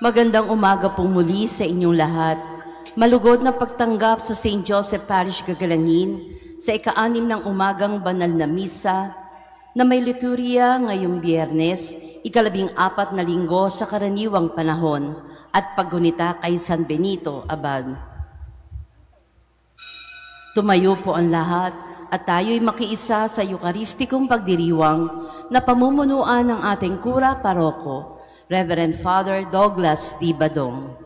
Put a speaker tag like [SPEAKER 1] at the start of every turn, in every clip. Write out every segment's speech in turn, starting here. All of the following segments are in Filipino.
[SPEAKER 1] Magandang umaga pong muli sa inyong lahat. Malugod na pagtanggap sa St. Joseph Parish Gagalangin sa ika-6 ng umagang banal na misa na may liturya ngayong Biyernes, ika-14 na linggo sa karaniwang panahon at paggunita kay San Benito Abad. Tumayo po ang lahat at tayo'y makiisa sa Eucharistikong pagdiriwang na pamumunuan ng ating Kura Paroko, Reverend Father Douglas D. Badong.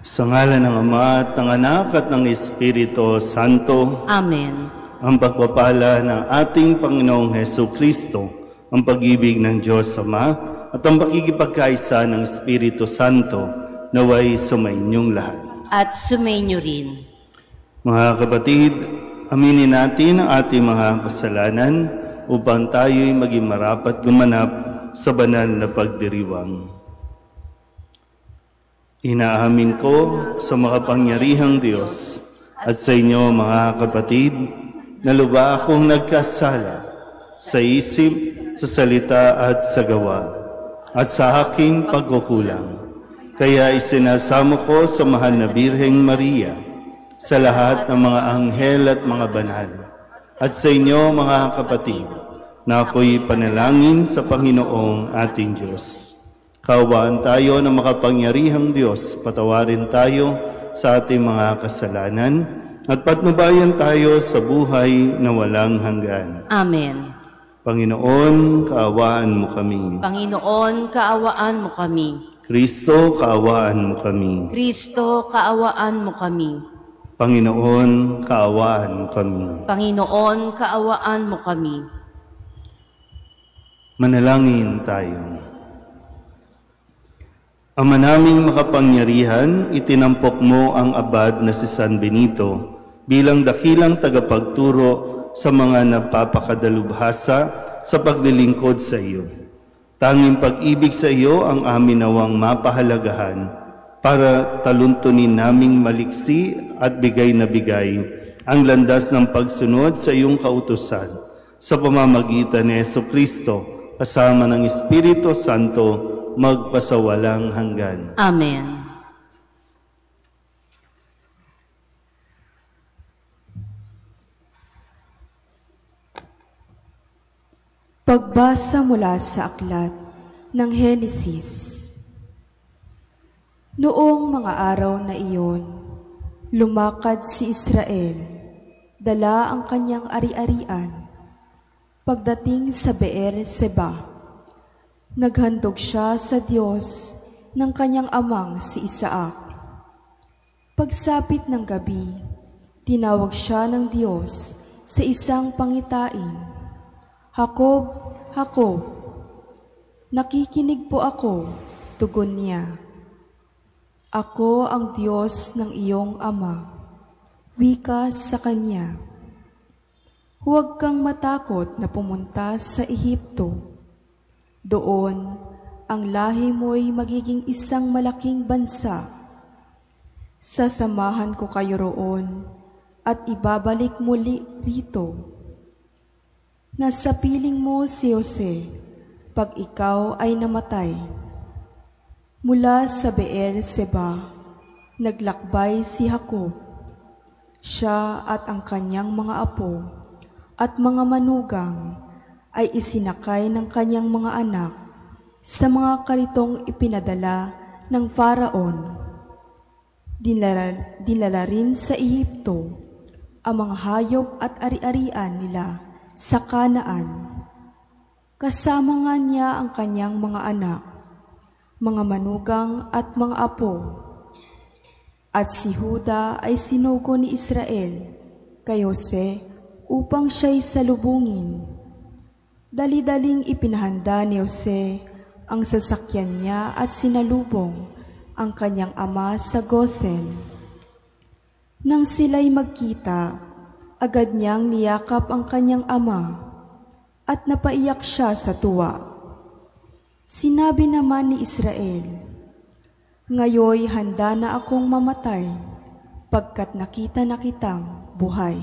[SPEAKER 2] Sa ngalan ng Ama at ng Anak at ng Espiritu Santo.
[SPEAKER 1] Amen.
[SPEAKER 2] Ang pagpapala ng ating Panginoong Hesukristo, ang pag-ibig ng Diyos Ama at ang pakikipagkaisa ng Espiritu Santo naway sumainyong lahat.
[SPEAKER 1] At sumainyo rin.
[SPEAKER 2] Mga kapatid, aminin natin ang ating mga kasalanan upang tayo'y maging marapat gumanap sa banal na pagdiriwang. Inaamin ko sa makapangyarihang Diyos at sa inyo mga kapatid na lubha akong nagkasala sa isip, sa salita at sa gawa at sa aking pagkukulang. Kaya isinasamo ko sa mahal na Birheng Maria, sa lahat ng mga anghel at mga banal, at sa inyo mga kapatid na ako'y panalangin sa Panginoong ating Diyos. Kaawaan tayo ng makapangyarihang Diyos, patawarin tayo sa ating mga kasalanan at patnubayan tayo sa buhay na walang hanggan.
[SPEAKER 1] Amen.
[SPEAKER 2] Panginoon, kaawaan mo kami.
[SPEAKER 1] Panginoon, kaawaan mo kami.
[SPEAKER 2] Kristo, kaawaan mo kami.
[SPEAKER 1] Kristo, kaawaan mo kami.
[SPEAKER 2] Panginoon, kaawaan mo kami.
[SPEAKER 1] Panginoon, kaawaan mo kami.
[SPEAKER 2] Manalangin tayo. Ama naming makapangyarihan, itinampok mo ang abad na si San Benito bilang dakilang tagapagturo sa mga napapakadalubhasa sa paglilingkod sa iyo. Tanging pag-ibig sa iyo ang amin nawang mapahalagahan para taluntunin naming maliksi at bigay na bigay ang landas ng pagsunod sa iyong kautusan sa pamamagitan ni Jesucristo kasama ng Espiritu Santo magpasawalang hanggan.
[SPEAKER 1] Amen.
[SPEAKER 3] Pagbasa mula sa aklat ng Henesis. Noong mga araw na iyon, lumakad si Israel, dala ang kanyang ari-arian. Pagdating sa Beer-Seba, naghandog siya sa Diyos ng kanyang amang si Isaac. Pagsapit ng gabi, tinawag siya ng Diyos sa isang pangitain. Jacob, Jacob, nakikinig po ako, tugon niya. Ako ang Diyos ng iyong ama. Wika sa kanya. Huwag kang matakot na pumunta sa Ehipto. Doon, ang lahi mo'y magiging isang malaking bansa. Sasamahan ko kayo roon at ibabalik muli rito. Nasa piling mo si Jose pag ikaw ay namatay. Mula sa Beer-Seba, naglakbay si Jacob. Siya at ang kanyang mga apo at mga manugang ay isinakay ng kanyang mga anak sa mga karitong ipinadala ng Faraon. Dinala rin sa Ehipto ang mga hayop at ari-arian nila sa Kanaan. Kasama nga niya ang kanyang mga anak, mga manugang at mga apo. At si Juda ay sinugo ni Israel kay Jose upang siya'y salubungin. Dali-daling ipinahanda ni Jose ang sasakyan niya at sinalubong ang kanyang ama sa Gosen. Nang sila'y magkita, agad niyang niyakap ang kanyang ama at napaiyak siya sa tuwa. Sinabi naman ni Israel, "Ngayoy handa na akong mamatay pagkat nakita na kitang buhay."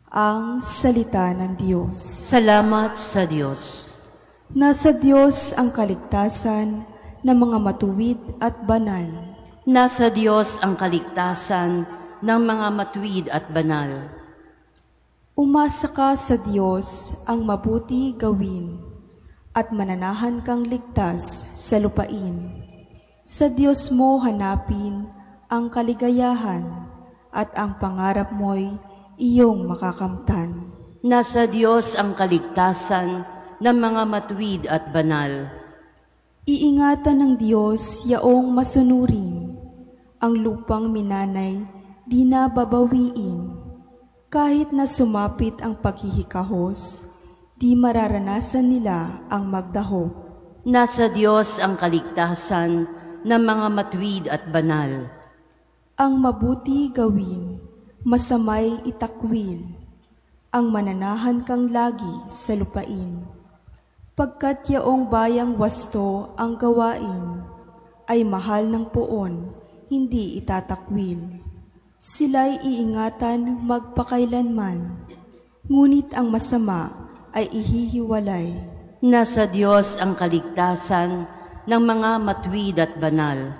[SPEAKER 3] Ang salita ng Diyos.
[SPEAKER 1] Salamat sa Diyos.
[SPEAKER 3] Nasa Diyos ang kaligtasan ng mga matuwid at banal.
[SPEAKER 1] Nasa Diyos ang kaligtasan ng mga matuwid at banal.
[SPEAKER 3] Umasa ka sa Diyos ang mabuti gawin at mananahan kang ligtas sa lupain. Sa Diyos mo hanapin ang kaligayahan at ang pangarap mo'y iyong makakamtan.
[SPEAKER 1] Nasa Diyos ang kaligtasan ng mga matuwid at banal.
[SPEAKER 3] Iingatan ng Diyos yaong masunurin, ang lupang minanay di na babawiin. Kahit na sumapit ang paghihikahos, di mararanasan nila ang magdahop.
[SPEAKER 1] Nasa Diyos ang kaligtasan ng mga matuwid at banal.
[SPEAKER 3] Ang mabuti gawin, masamay itakwil, ang mananahan kang lagi sa lupain. Pagkat yaong bayang wasto ang gawain, ay mahal ng poon, hindi itatakwil. Sila'y iingatan magpakailanman, ngunit ang masama ay ihihiwalay.
[SPEAKER 1] Nasa Diyos ang kaligtasan ng mga matuwid at banal.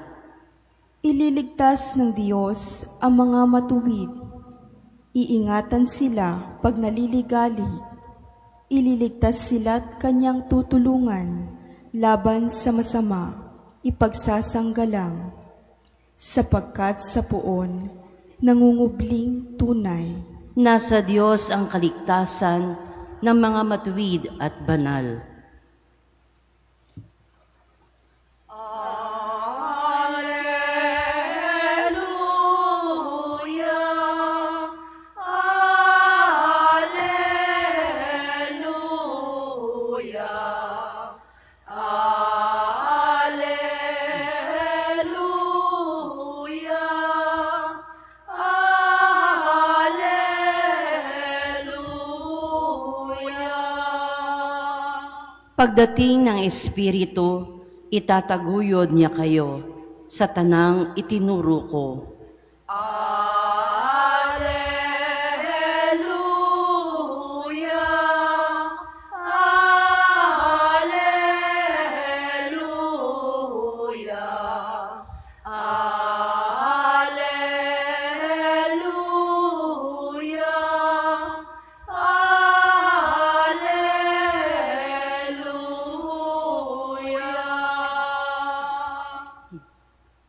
[SPEAKER 3] Ililigtas ng Diyos ang mga matuwid. Iingatan sila pag naliligali. Ililigtas sila't kanyang tutulungan laban sa masama, ipagsasanggalang. Sapagkat sa poon, nangungubling tunay.
[SPEAKER 1] Nasa Diyos ang kaligtasan ng mga matuwid at banal. Pagdating ng Espiritu, itataguyod niya kayo sa tanang itinuro ko.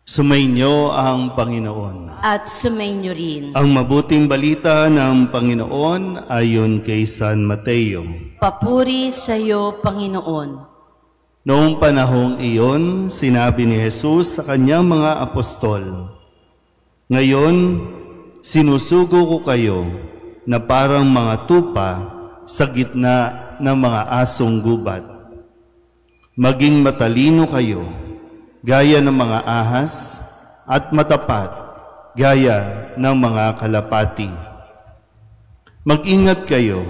[SPEAKER 2] Sumainyo ang Panginoon.
[SPEAKER 1] At sumainyo rin.
[SPEAKER 2] Ang mabuting balita ng Panginoon ayon kay San Mateo.
[SPEAKER 1] Papuri sa iyo, Panginoon.
[SPEAKER 2] Noong panahong iyon, sinabi ni Jesus sa kanyang mga apostol, "Ngayon, sinusugo ko kayo na parang mga tupa sa gitna ng mga asong gubat. Maging matalino kayo, gaya ng mga ahas, at matapat, gaya ng mga kalapati. Mag-ingat kayo,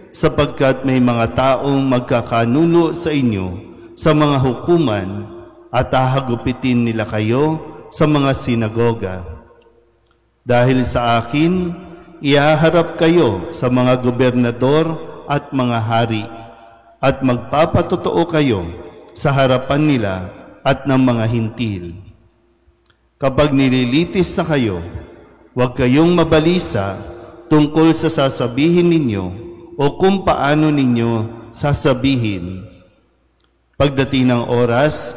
[SPEAKER 2] sapagkat may mga taong magkakanulo sa inyo sa mga hukuman at hahagupitin nila kayo sa mga sinagoga. Dahil sa akin, ihaharap kayo sa mga gobernador at mga hari, at magpapatotoo kayo sa harapan nila at ng mga hintil. Kapag nililitis na kayo, huwag kayong mabalisa tungkol sa sasabihin ninyo o kung paano ninyo sasabihin. Pagdating ng oras,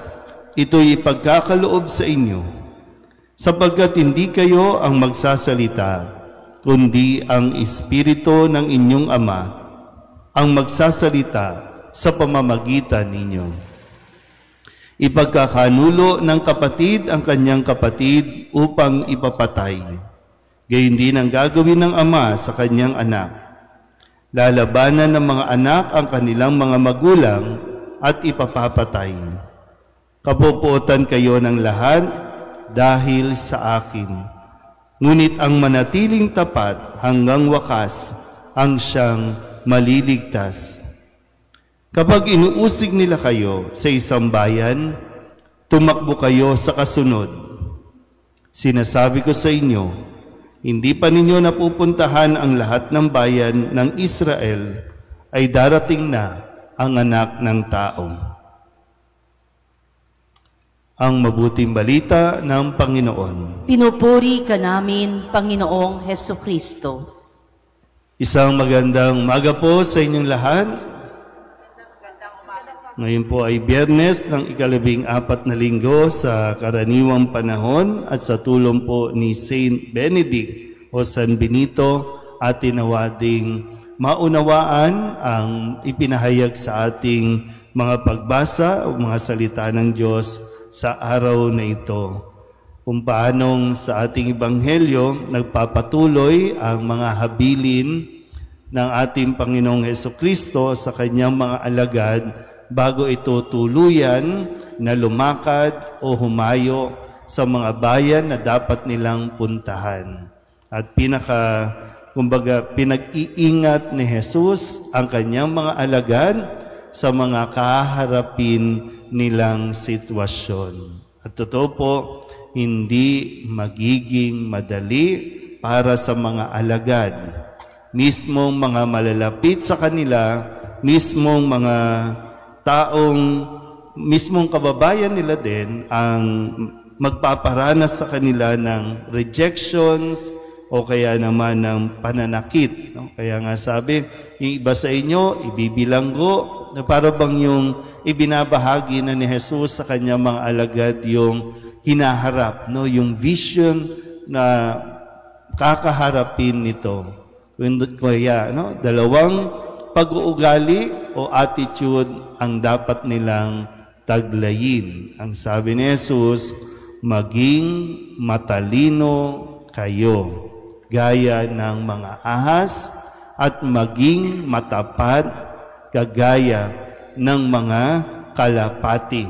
[SPEAKER 2] ito'y ipagkakaloob sa inyo, sapagkat hindi kayo ang magsasalita, kundi ang Espiritu ng inyong Ama ang magsasalita sa pamamagitan ninyo. Ipagkakanulo ng kapatid ang kanyang kapatid upang ipapatay. Gayon din ang gagawin ng ama sa kanyang anak. Lalabanan ng mga anak ang kanilang mga magulang at ipapapatay. Kapupuotan kayo ng lahat dahil sa akin. Ngunit ang manatiling tapat hanggang wakas ang siyang maliligtas. Kapag inuusig nila kayo sa isang bayan, tumakbo kayo sa kasunod. Sinasabi ko sa inyo, hindi pa ninyo napupuntahan ang lahat ng bayan ng Israel, ay darating na ang anak ng tao. Ang mabuting balita ng Panginoon.
[SPEAKER 1] Pinupuri ka namin, Panginoong Hesukristo.
[SPEAKER 2] Isang magandang umaga po sa inyong lahat. Ngayon po ay Biyernes ng ika-14 na linggo sa karaniwang panahon at sa tulong po ni Saint Benedict o San Benito atin nawading maunawaan ang ipinahayag sa ating mga pagbasa o mga salita ng Diyos sa araw na ito. Kung paanong sa ating Ebanghelyo nagpapatuloy ang mga habilin ng ating Panginoong Hesukristo sa kanyang mga alagad bago ito tuluyan na lumakad o humayo sa mga bayan na dapat nilang puntahan. At pinag-iingat ni Jesus ang kanyang mga alagad sa mga kaharapin nilang sitwasyon. At totoo po, hindi magiging madali para sa mga alagad. Mismong mga malalapit sa kanila, mismong mga mismong kababayan nila din ang magpaparanas sa kanila ng rejections o kaya naman ng pananakit. No? Kaya nga sabi, yung iba sa inyo, ibibilanggo, na para bang yung ibinabahagi na ni Jesus sa kanyang mga alagad yung hinaharap, no? Yung vision na kakaharapin nito. Kaya, no? Dalawang pag-uugali o attitude ang dapat nilang taglayin. Ang sabi ni Jesus, maging matalino kayo, gaya ng mga ahas, at maging matapat, kagaya ng mga kalapati.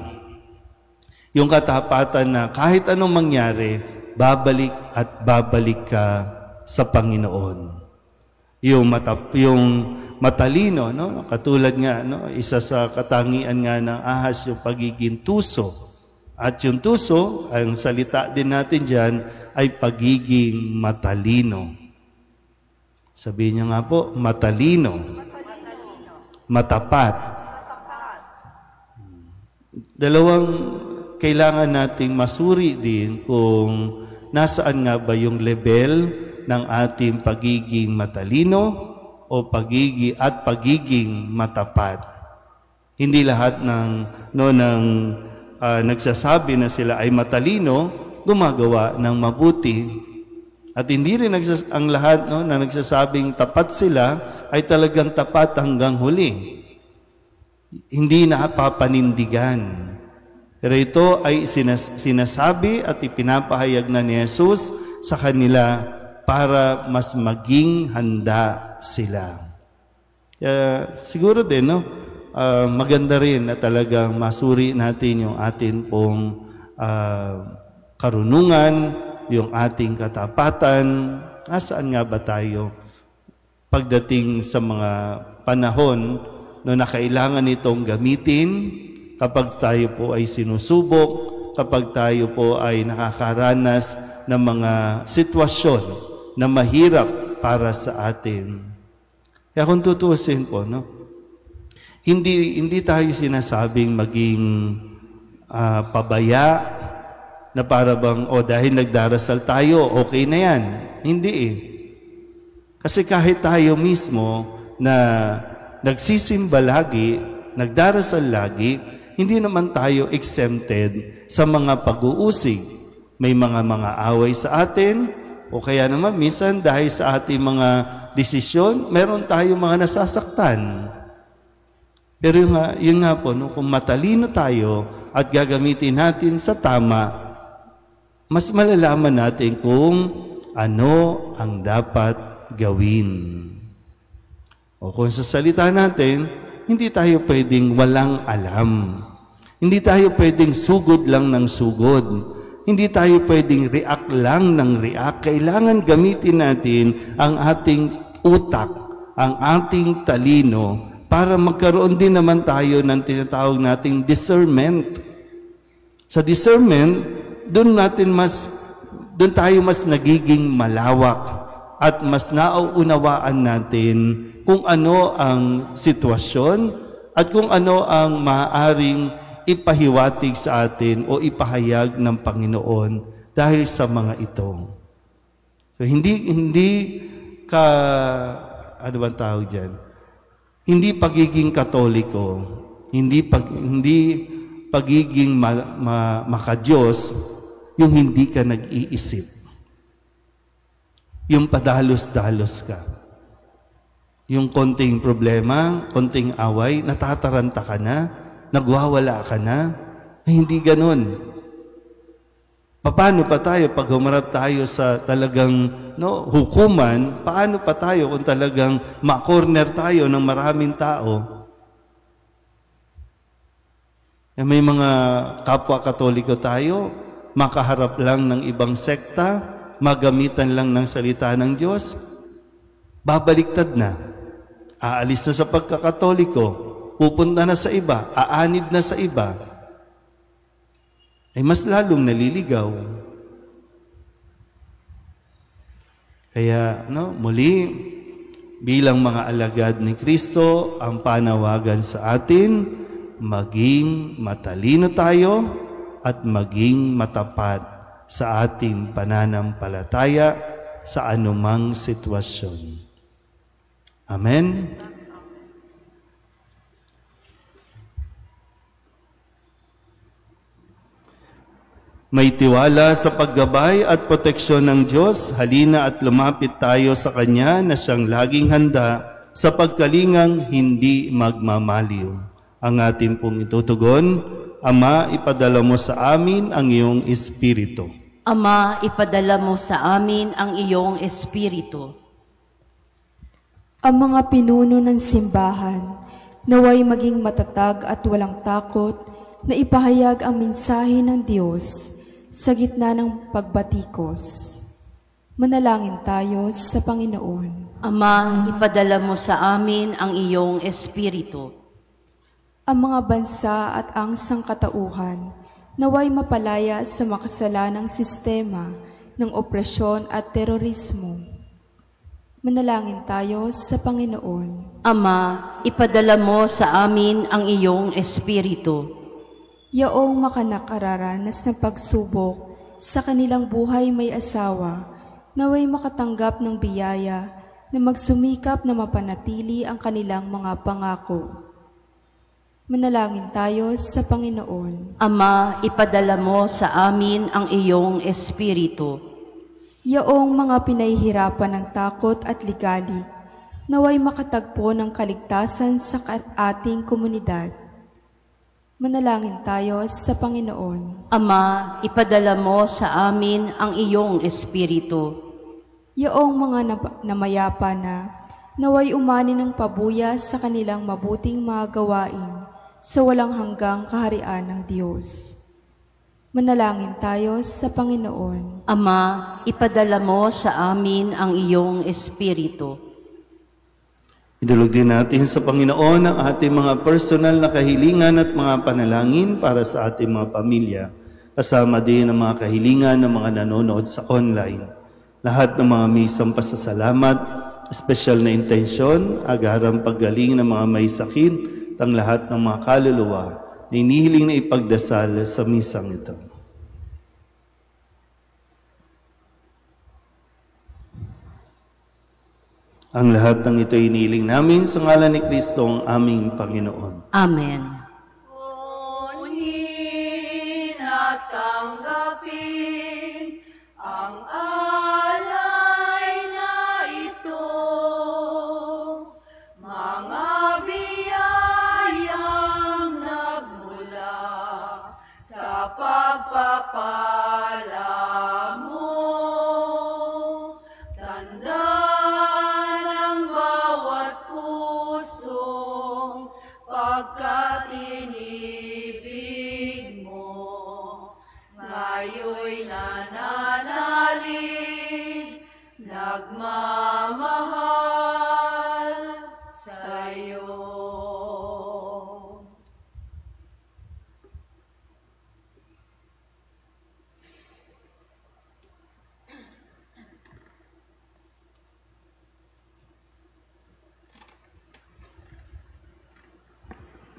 [SPEAKER 2] Yung katapatan na kahit anong mangyari, babalik at babalik ka sa Panginoon. Yung matalino, no? Katulad nga, no? Isa sa katangian nga ng ahas yung pagiging tuso. At yung tuso, ang salita din natin dyan, ay pagiging matalino. Sabihin niyo nga po, matalino. Matapat. Dalawang kailangan nating masuri din kung nasaan nga ba yung level ng ating pagiging matalino o pagiging matapat. Hindi lahat ng nagsasabi na sila ay matalino, gumagawa ng mabuti. At hindi rin ang lahat na nagsasabing tapat sila ay talagang tapat hanggang huli. Hindi napapanindigan. Pero ito ay sinasabi at ipinapahayag na ni Jesus sa kanila para mas maging handa sila. Siguro din, maganda rin na talagang masuri natin yung atin pong karunungan, yung ating katapatan. Asaan nga ba tayo pagdating sa mga panahon na kailangan itong gamitin kapag tayo po ay sinusubok, kapag tayo po ay nakakaranas ng mga sitwasyon na mahirap para sa atin. Kaya kung tutuusin po, hindi tayo sinasabing maging pabaya na para bang, dahil nagdarasal tayo, okay na yan. Hindi Kasi kahit tayo mismo na nagsisimba lagi, nagdarasal lagi, hindi naman tayo exempted sa mga pag-uusig. May mga away sa atin, o kaya naman minsan dahil sa ating mga desisyon, meron tayong mga nasasaktan. Pero yun nga po, kung matalino tayo at gagamitin natin sa tama, mas malalaman natin kung ano ang dapat gawin. O kung sa salita natin, hindi tayo pwedeng walang alam. Hindi tayo pwedeng sugod lang ng sugod. Hindi tayo pwedeng react lang ng react. Kailangan gamitin natin ang ating utak, ang ating talino, para magkaroon din naman tayo ng tinatawag nating discernment. Sa discernment, doon tayo mas nagiging malawak at mas nauunawaan natin kung ano ang sitwasyon at kung ano ang maaaring ipahiwatig sa atin o ipahayag ng Panginoon dahil sa mga ito. So hindi ka, ano bang tawag dyan? Hindi pagiging Katoliko, hindi pagiging makadiyos, yung hindi ka nag-iisip. Yung padalos-dalos ka. Yung konting problema, konting away, natataranta ka na, nagwawala ka na, hindi ganun. Paano pa tayo pag humarap tayo sa talagang hukuman, paano pa tayo kung talagang ma-corner tayo ng maraming tao? May mga kapwa Katoliko tayo, makaharap lang ng ibang sekta, magamitan lang ng salita ng Diyos, babaliktad na. Aalis na sa pagkakatoliko, pupunta na sa iba, aanib na sa iba, ay mas lalong naliligaw. Kaya, muli, bilang mga alagad ni Kristo, ang panawagan sa atin, maging matalino tayo at maging matapat sa ating pananampalataya sa anumang sitwasyon. Amen? May tiwala sa paggabay at proteksyon ng Diyos, halina at lumapit tayo sa Kanya na siyang laging handa sa pagkalingang hindi magmamaliw. Ang ating pong itutugon, Ama, ipadala mo sa amin ang iyong Espiritu.
[SPEAKER 1] Ama, ipadala mo sa amin ang iyong Espiritu.
[SPEAKER 3] Ang mga pinuno ng simbahan, naway maging matatag at walang takot na ipahayag ang mensahe ng Diyos sa gitna ng pagbatikos. Manalangin tayo sa Panginoon.
[SPEAKER 1] Ama, ipadala mo sa amin ang iyong Espiritu.
[SPEAKER 3] Ang mga bansa at ang sangkatauhan, naway mapalaya sa makasalanang sistema ng opresyon at terorismo. Manalangin tayo sa Panginoon.
[SPEAKER 1] Ama, ipadala mo sa amin ang iyong Espiritu.
[SPEAKER 3] Yaong makakararanas ng pagsubok sa kanilang buhay may asawa, naway makatanggap ng biyaya na magsumikap na mapanatili ang kanilang mga pangako. Manalangin tayo sa Panginoon.
[SPEAKER 1] Ama, ipadala mo sa amin ang iyong Espiritu.
[SPEAKER 3] Yaong mga pinahihirapan ng takot at ligali, naway makatagpo ng kaligtasan sa ating komunidad. Manalangin tayo sa Panginoon.
[SPEAKER 1] Ama, ipadala mo sa amin ang iyong Espiritu.
[SPEAKER 3] Yaong mga namayapa na, naway umani ng pabuya sa kanilang mabuting mga gawain sa walang hanggang kaharian ng Diyos. Manalangin tayo sa Panginoon.
[SPEAKER 1] Ama, ipadala mo sa amin ang iyong Espiritu.
[SPEAKER 2] Idulog din natin sa Panginoon ang ating mga personal na kahilingan at mga panalangin para sa ating mga pamilya. Kasama din ang mga kahilingan ng mga nanonood sa online. Lahat ng mga misang pasasalamat, espesyal na intensyon, agarang paggaling ng mga may sakit, ang lahat ng mga kaluluwa na inihiling na ipagdasal sa misang ito. Ang lahat ng ito inihiling namin sa ngalan ni Kristo ang aming Panginoon.
[SPEAKER 1] Amen.
[SPEAKER 4] Unin at tanggapin ang alay na ito, mga biyayang nagmula sa pagpapala mo. Tanda ng bawat puso pagkat inibig mo, ngayoy nananalig, nagmamahal sa'yo.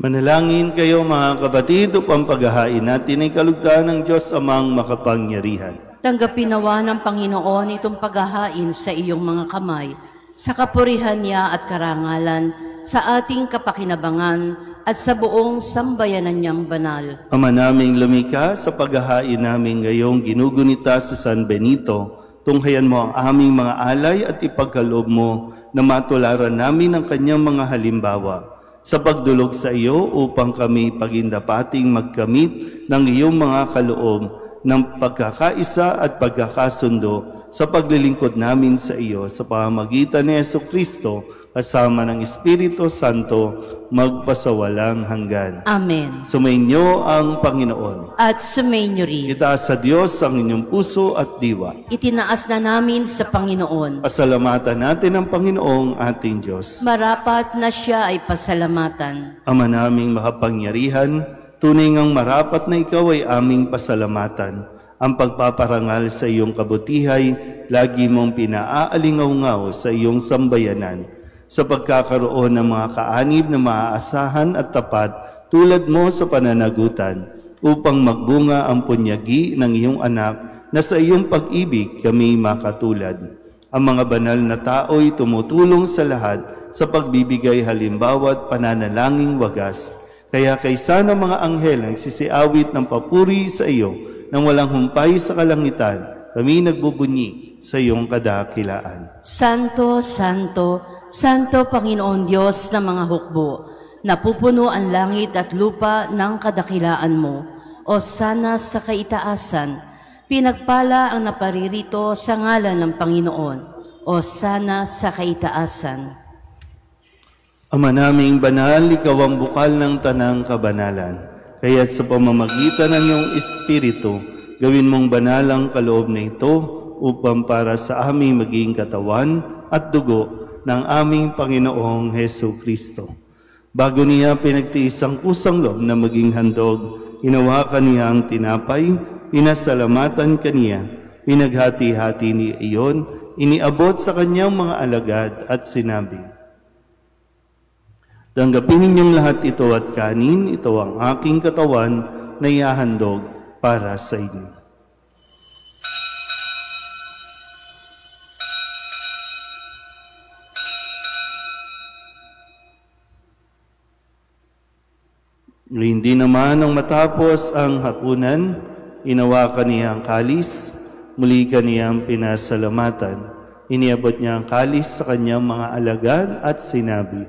[SPEAKER 2] Manalangin kayo mga kapatid upang paghahain natin ay kalugdan ng Diyos Amang makapangyarihan.
[SPEAKER 1] Tanggapin nawa ng Panginoon itong paghahain sa iyong mga kamay, sa kapurihan niya at karangalan, sa ating kapakinabangan at sa buong sambayanan niyang banal.
[SPEAKER 2] Ama naming lumikha, sa paghahain namin ngayong ginugunita sa San Benito, tunghayan mo ang aming mga alay at ipagkaloob mo na matularan namin ang kanyang mga halimbawa sa pagdulog sa iyo upang kami pagindapating magkamit ng iyong mga kaloob ng pagkakaisa at pagkakasundo sa paglilingkod namin sa iyo sa pamamagitan ni Jesucristo kasama ng Espiritu Santo magpasawalang hanggan.
[SPEAKER 1] Amen.
[SPEAKER 2] Sumainyo ang Panginoon.
[SPEAKER 1] At sumainyo rin.
[SPEAKER 2] Itaas sa Diyos ang inyong puso at diwa.
[SPEAKER 1] Itinaas na namin sa Panginoon.
[SPEAKER 2] Pasalamatan natin ang Panginoong ating Diyos.
[SPEAKER 1] Marapat na siya ay pasalamatan.
[SPEAKER 2] Ama naming makapangyarihan, tunay ngang marapat na ikaw ay aming pasalamatan. Ang pagpaparangal sa iyong kabutihay, lagi mong pinaalingaw-ngaw sa iyong sambayanan. Sa pagkakaroon ng mga kaanib na maaasahan at tapat tulad mo sa pananagutan, upang magbunga ang punyagi ng iyong anak na sa iyong pag-ibig kami makatulad. Ang mga banal na tao'y tumutulong sa lahat sa pagbibigay halimbawa at pananalangin wagas. Kaya kaysa ng mga anghel ang sisiawit ng papuri sa iyo nang walang humpay sa kalangitan, kami nagbubunyi sa iyong kadakilaan.
[SPEAKER 1] Santo, Santo, Santo Panginoon Diyos ng mga hukbo, napupuno ang langit at lupa ng kadakilaan mo. O sana sa kaitaasan, pinagpala ang naparirito sa ngalan ng Panginoon. O sana sa kaitaasan.
[SPEAKER 2] Ama naming banal, ikaw ang bukal ng tanang kabanalan. Kaya't sa pamamagitan ng iyong Espiritu, gawin mong banal ang kaloob na ito upang para sa aming maging katawan at dugo ng aming Panginoong Jesucristo. Bago niya pinagtiis ang kusang loob na maging handog, hinawakan niya ang tinapay, pinasalamatan kaniya, pinaghati-hati niya iyon, iniabot sa kanyang mga alagad at sinabi, "Tanggapin ninyong lahat ito at kanin, ito ang aking katawan na ihahandog para sa inyo." Hindi naman nang matapos ang hapunan, inawakan niya ang kalis, muli kaniyang pinasalamatan. Iniabot niya ang kalis sa kanyang mga alagad at sinabi,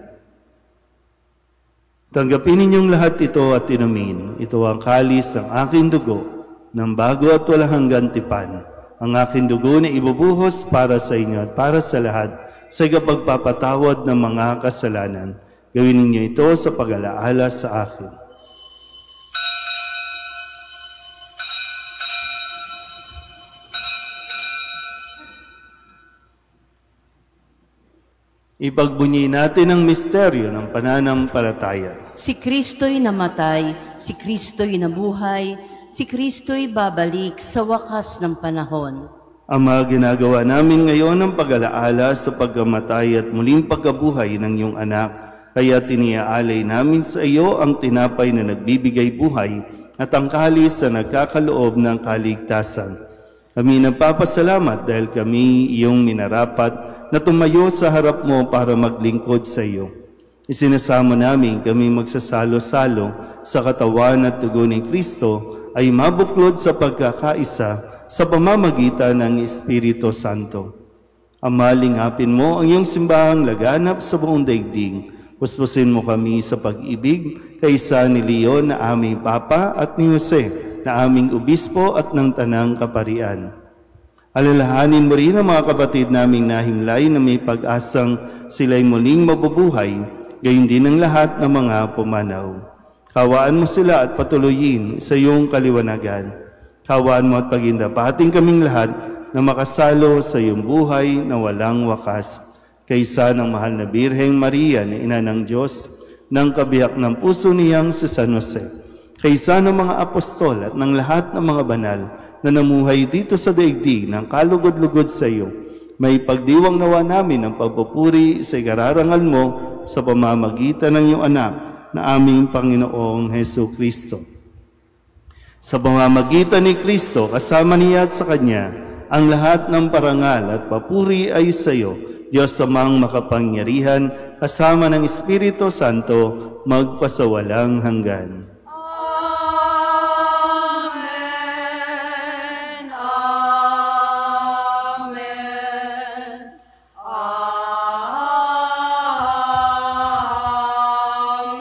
[SPEAKER 2] "Tanggapin ninyong lahat ito at inumin. Ito ang kalis ng aking dugo, ng bago at walang hanggang tipan. Ang aking dugo na ibubuhos para sa inyo at para sa lahat sa ikapagpapatawad ng mga kasalanan. Gawin ninyo ito sa pag-alaala sa akin." Ipagbunyi natin ang misteryo ng pananampalataya.
[SPEAKER 1] Si Kristo'y namatay, si Kristo'y nabuhay, si Kristo'y babalik sa wakas ng panahon.
[SPEAKER 2] Ama, ginagawa namin ngayon ang pag-alaala sa pagkamatay at muling pagkabuhay ng iyong anak. Kaya tiniaalay namin sa iyo ang tinapay na nagbibigay buhay at ang kalis na nagkakaloob ng kaligtasan. Kami nagpapasalamat dahil kami iyong minarapat na tumayo sa harap mo para maglingkod sa iyo. Isinasamo namin kami magsasalo-salo sa katawan at dugo ni Kristo ay mabuklod sa pagkakaisa sa pamamagitan ng Espiritu Santo. Ama, lingapin mo ang iyong simbahang laganap sa buong daigdig. Puspusin mo kami sa pag-ibig kaysa ni Leon na aming Papa at ni Jose na aming Obispo at ng Tanang Kaparian. Alalahanin mo rin ang mga kapatid naming nahimlay na may pag-asang sila'y muling mabubuhay. gayon din ang lahat ng mga pumanaw. Kawaan mo sila at patuloyin sa iyong kaliwanagan. Kawaan mo at pagindapating kaming lahat na makasalo sa iyong buhay na walang wakas. Kaysa ng mahal na Birheng Maria na Ina ng Diyos, ng kabiyak ng puso niyang si San Jose, kaysa ng mga apostol at ng lahat ng mga banal na namuhay dito sa daigdig ng kalugod-lugod sa iyo, may pagdiwang nawa namin ang pagpupuri sa ikararangal mo sa pamamagitan ng iyong anak na aming Panginoong Hesu Kristo. Sa pamamagitan ni Kristo, kasama niya at sa Kanya, ang lahat ng parangal at papuri ay sa iyo, Diyos amang makapangyarihan, kasama ng Espiritu Santo, magpasawalang hanggan.
[SPEAKER 4] Amen. Amen. Amen.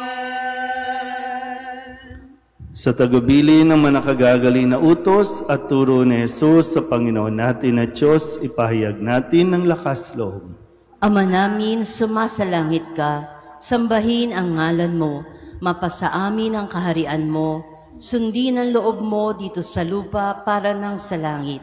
[SPEAKER 2] Sa tagubilin ng manakagagaling na utos at turo ni Jesus sa Panginoon natin at Diyos, ipahayag natin ng lakas loob.
[SPEAKER 1] Ama namin, sumasalangit ka, sambahin ang ngalan mo, mapasa amin ang kaharian mo, sundin ang loob mo dito sa lupa para ng sa langit.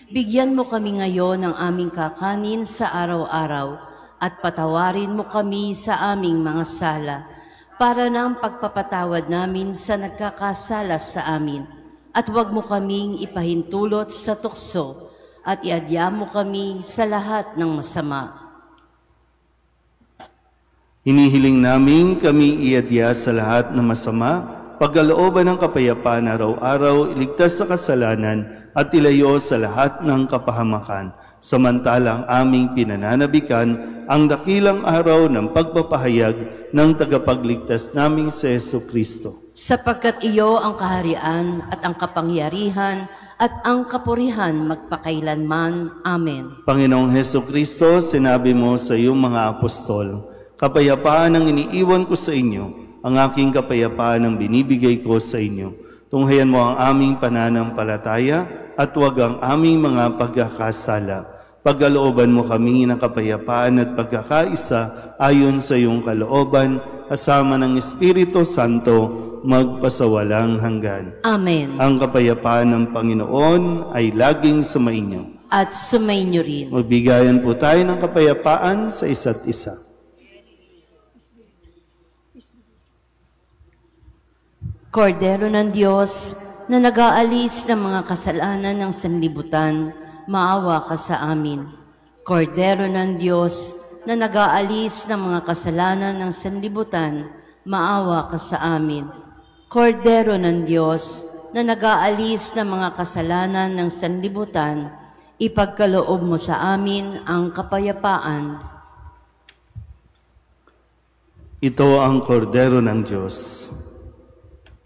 [SPEAKER 1] Bigyan mo kami ngayon ng aming kakanin sa araw-araw, at patawarin mo kami sa aming mga sala, para ng pagpapatawad namin sa nagkakasala sa amin. At huwag mo kaming ipahintulot sa tukso, at iadya mo kami sa lahat ng masama.
[SPEAKER 2] Hinihiling namin kami iadya sa lahat ng masama, pagkalooban ng kapayapaan araw-araw, iligtas sa kasalanan at ilayo sa lahat ng kapahamakan. Samantalang aming pinananabikan ang dakilang araw ng pagpapahayag ng tagapagligtas naming si Hesu Kristo.
[SPEAKER 1] Sapagkat iyo ang kaharian at ang kapangyarihan at ang kapurihan magpakailanman. Amen.
[SPEAKER 2] Panginoong Hesu Kristo, sinabi mo sa iyong mga apostol, kapayapaan ang iniiwan ko sa inyo, ang aking kapayapaan ang binibigay ko sa inyo. Tunghayan mo ang aming pananampalataya at huwag ang aming mga pagkakasala. Pagkalooban mo kami ng kapayapaan at pagkakaisa ayon sa iyong kalooban, kasama ng Espiritu Santo, magpasawalang hanggan.
[SPEAKER 1] Amen.
[SPEAKER 2] Ang kapayapaan ng Panginoon ay laging sumainyo.
[SPEAKER 1] At sumainyo rin.
[SPEAKER 2] Magbigayan po tayo ng kapayapaan sa isa't isa.
[SPEAKER 1] Kordero ng Diyos na nag-aalis ng mga kasalanan ng sanlibutan, maawa ka sa amin. Kordero ng Diyos na nag-aalis ng mga kasalanan ng sanlibutan, maawa ka sa amin. Kordero ng Diyos na nag-aalis ng mga kasalanan ng sanlibutan, ipagkaloob mo sa amin ang kapayapaan.
[SPEAKER 2] Ito ang Kordero ng Diyos.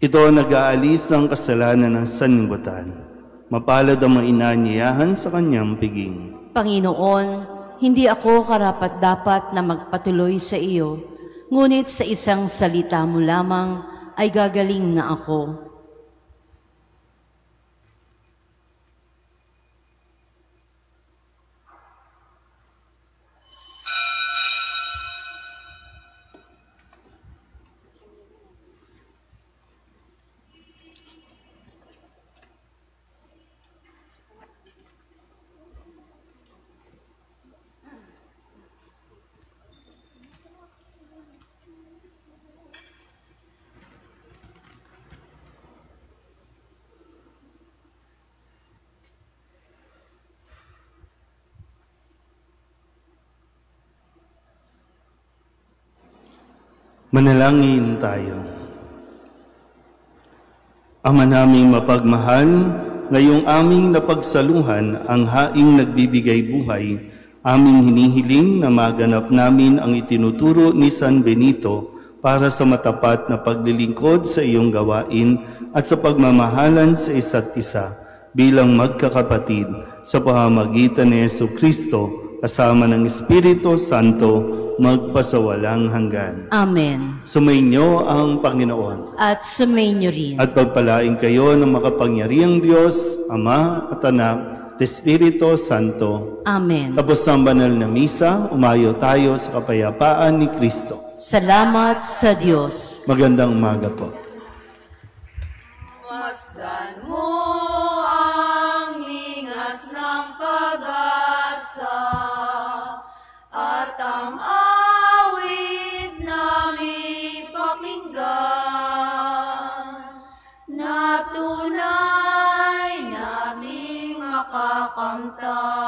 [SPEAKER 2] Ito ang nag-aalis ng kasalanan ng sanlibutan. Mapalad ang mainanyayahan sa kanyang piging.
[SPEAKER 1] Panginoon, hindi ako karapat-dapat na magpatuloy sa iyo, ngunit sa isang salita mo lamang ay gagaling na ako.
[SPEAKER 2] Manalangin tayo. Ama naming mapagmahal, ngayong aming napagsaluhan ang haing nagbibigay buhay, aming hinihiling na maganap namin ang itinuturo ni San Benito para sa matapat na paglilingkod sa iyong gawain at sa pagmamahalan sa isa't isa bilang magkakapatid sa pamamagitan ni Hesu Kristo kasama ng Espiritu Santo magpasawalang hanggan.
[SPEAKER 1] Amen.
[SPEAKER 2] Sumainyo ang Panginoon.
[SPEAKER 1] At sumainyo rin.
[SPEAKER 2] At pagpalain kayo ng makapangyarihang Diyos, Ama at Anak, at Espiritu Santo.
[SPEAKER 1] Amen.
[SPEAKER 2] Tapos ang banal na misa, umayo tayo sa kapayapaan ni Kristo.
[SPEAKER 1] Salamat sa Diyos.
[SPEAKER 2] Magandang umaga po.
[SPEAKER 4] Masdan mo ang ingas ng pag-asa at ang awit namin pakinggan na tunay naming makakamtan.